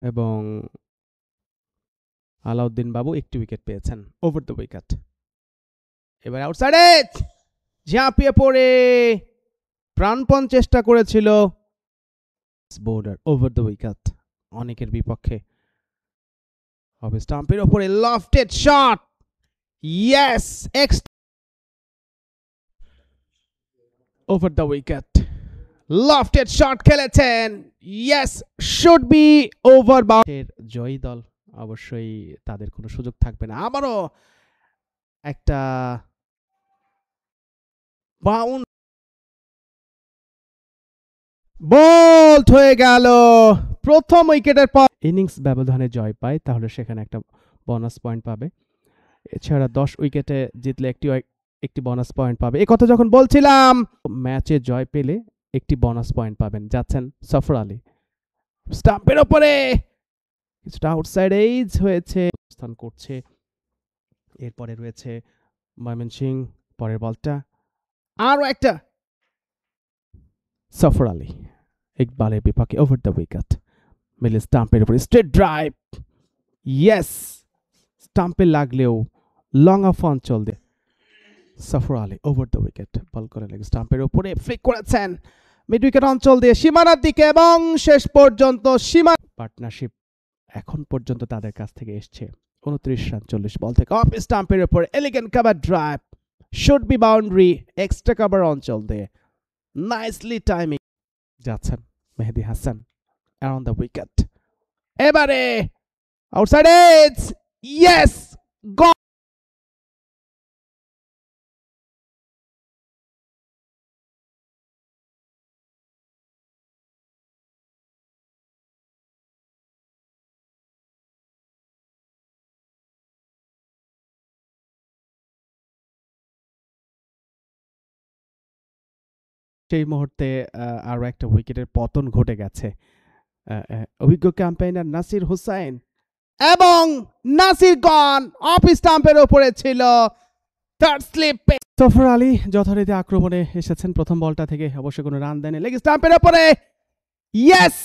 এবং আলাউদ্দিন বাবু একটি উইকেট পেয়েছেন ওভার দ্য উইকেট। এবার আউটসাইডে ঝাঁপিয়ে পড়ে প্রাণপণ চেষ্টা করেছিল বোলার, ওভার দ্য উইকেট অনেকের বিপক্ষে। অফ স্টাম্পের ওপরে lofted shot, yes, over the wicket lofted shot খেলেছেন, ইয়েস, শুড বি ওভার বাউন্ডারির জয়ী দল। অবশ্যই তাদের কোনো সুযোগ থাকবে না। আবারও একটা বাউন্ড বোল্ড হয়ে গেল প্রথম উইকেটের পর। ইনিংস ব্যবধানে জয় পায় তাহলে সেখানে একটা বোনাস পয়েন্ট পাবে। এছাড়া 10 উইকেটে জিতলে একটি বোনাস পয়েন্ট পাবে। এই কথা যখন বলছিলাম, ম্যাচে জয় পেলে একটি বোনাস পয়েন্ট পাবেন। যাচ্ছেন সফর আলী, স্টাম্পের ওপরে কিছুটা আউটসাইড এজ হয়েছে, অবস্থান করছে। এরপরে রয়েছে ময়মনসিং, পরের বলটা আরো একটা সফর আলী, ইকবালের বিপক্ষে ওভার দ্য উইকেট। মিলে স্টাম্পের উপরে স্ট্রেট ড্রাইভ, ইয়েস, স্টাম্পে লাগলেও লং অফ অঞ্চল দিয়ে সফর আলী ওভার দ্য উইকেট। বল করে লেগে স্টাম্পের উপরে ফ্লিক করেছেন মিড উইকেট অঞ্চল দিয়ে সীমানার দিকে, এবং শেষ পর্যন্ত সীমা পার্টনারশিপ এখন পর্যন্ত তাদের কাছ থেকে এসছে 29 রান 40 বল থেকে। অফ স্টাম্পের উপরে elegant cover drive, should be boundary, extra cover অঞ্চল দিয়ে নাইসলি টাইমিং। যাচ্ছেন মেহেদী হাসান অ্যারাউন্ড দ্য উইকেট। এবারে আউটসাইড এজ, ইয়েস, গল। সেই মুহূর্তে আরো একটা উইকেটের পতন ঘটে গেছে। অভিজ্ঞ ক্যাম্পেইনার নাসির হুসাইন, এবং নাসির গন অফ স্টাম্পের উপরে ছিল থার্ড স্লিপ। সফর আলী যথারীতি আক্রমণে এসেছেন প্রথম বলটা থেকে, অবশ্য কোনো রান দেয়নি। লেগ স্টাম্পের উপরে, ইয়েস,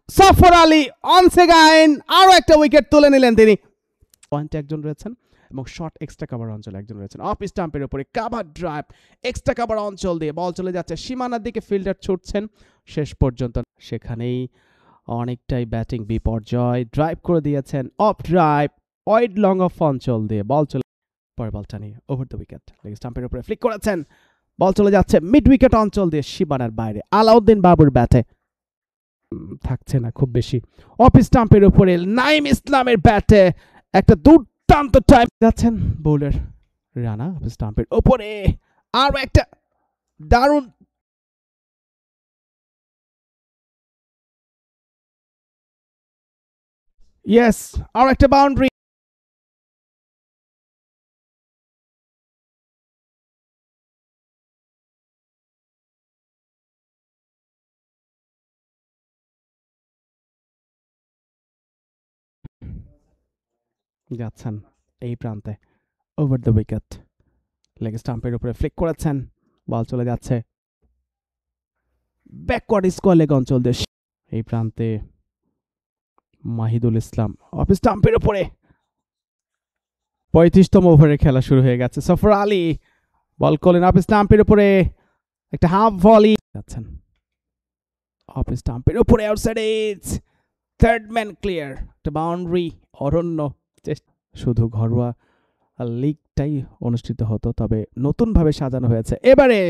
সফর আলী অনস এগেইন আরো একটা উইকেট তুলে নিলেন তিনি। পয়েন্টে একজন রয়েছেন এবং শর্ট এক্সট্রা কভার অঞ্চলে একজন রয়েছেন। অফ স্টাম্পের উপরে কাভার ড্রাইভ, এক্সট্রা কভার অঞ্চল দিয়ে বল চলে যাচ্ছে সীমানার দিকে, ফিল্ডার ছুটছেন শেষ পর্যন্ত, সেখানেই অনেকটাই ব্যাটিং বিপর্যয়। ড্রাইভ করে দিয়েছেন, off drive, wide long off অঞ্চল দিয়ে বল চলে, পরের বলটা নিয়ে ওভার দ্য উইকেট। লেগ স্টাম্পের উপরে ফ্লিক করেছেন, বল চলে যাচ্ছে মিড উইকেট অঞ্চল দিয়ে সীমানার বাইরে। আলাউদ্দিন বাবুর ব্যাটে থাকছে না খুব বেশি। অফ স্টাম্পের উপরে নাইম ইসলামের ব্যাটে একটা দুর্দান্ত টাইম। যাচ্ছেন বোলার রানা, অফ স্টাম্পের উপরে আরো একটা দারুণ, ইয়েস, আরো একটা বাউন্ডারি। যাচ্ছেন এই প্রান্তে ওভার দ্য উইকেট। লেগ স্টাম্পের উপরে ফ্লিক করেছেন, বল চলে যাচ্ছে ব্যাকওয়ার্ড স্কোয়ার লেগ অঞ্চল দিয়ে। এই প্রান্তে মাহিদুল ইসলাম, অফ স্টাম্পের উপরে 35তম ওভারের খেলা শুরু হয়ে গেছে। সফর আলী বল করলেন অফ স্টাম্পের উপরে, একটা হাফ ভলি। যাচ্ছেন অফ স্টাম্পের উপরে outside age, third man clear, একটা বাউন্ডারি। অরণ্য শুধু ঘরোয়া লিগটাই অনুষ্ঠিত হতো, তবে নতুনভাবে সাজানো হয়েছে। এবারে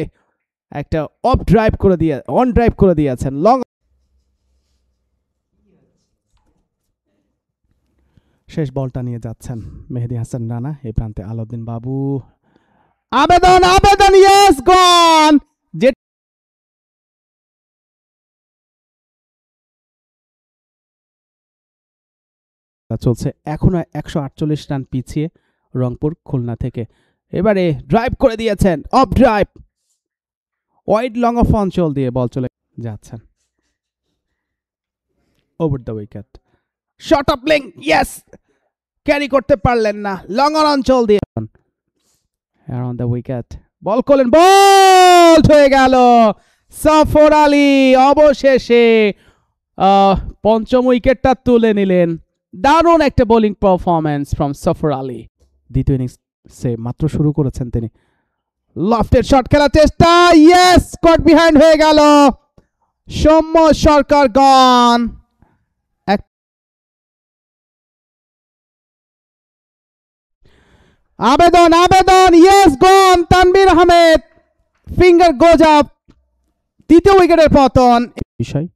একটা অফ ড্রাইভ করে দিয়ে অন ড্রাইভ করে দিয়েছেন লং। শেষ বলটা নিয়ে যাচ্ছেন মেহেদী হাসান রানা। এই প্রান্তে আলাউদ্দিন বাবু, আবেদন আবেদন, ইয়েস, গন। যে চলছে এখনো 148 রান পিছিয়ে রংপুর খুলনা থেকে। এবারে ড্রাইভ করে দিয়েছেন, off drive, wide long off অঞ্চল দিয়ে বল চলে যাচ্ছেন over the wicket. Short of length, yes, carry করতে পারলেন না, লং অন অঞ্চল দিয়ে অ্যারাউন্ড দ্য উইকেট। বল করলেন, বল হয়ে গেল। সফর আলী অবশেষে পঞ্চম উইকেটটা তুলে নিলেন। দারুণ একটা বোলিং পারফরম্যান্স ফ্রম সফর আলী। দ্বিতীয় ইনিংসে মাত্র শুরু করেছেন তিনি। লফটেড শট খেলার চেষ্টা, ইয়েস, কট বিহাইন্ড হয়ে গেল। সৌম্য সরকার গন। আবেদন আবেদন, yes, gone. Tanvir Ahmed, finger goes up. দ্বিতীয় উইকেটের পতন। বিষয়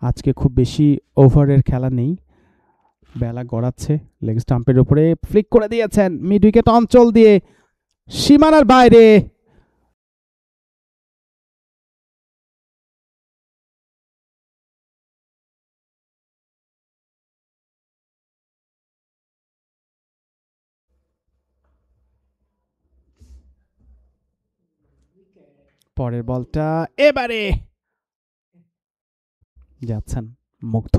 আজকে খুব বেশি ওভারের খেলা নেই, বেলা গড়াচ্ছে। লেগ স্টাম্পের উপরে ফ্লিক করে দিয়েছেন মিড উইকেট অঞ্চল দিয়ে, সীমানার বাইরে। পরের বলটা এবারে যাচ্ছেন মুগ্ধ,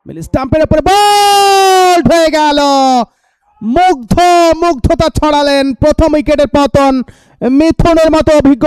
মিড স্টাম্পের উপরে বল হয়ে গেল। মুগ্ধতা ছড়ালেন। প্রথম উইকেটের পতন। মিথুনের মতো অভিজ্ঞ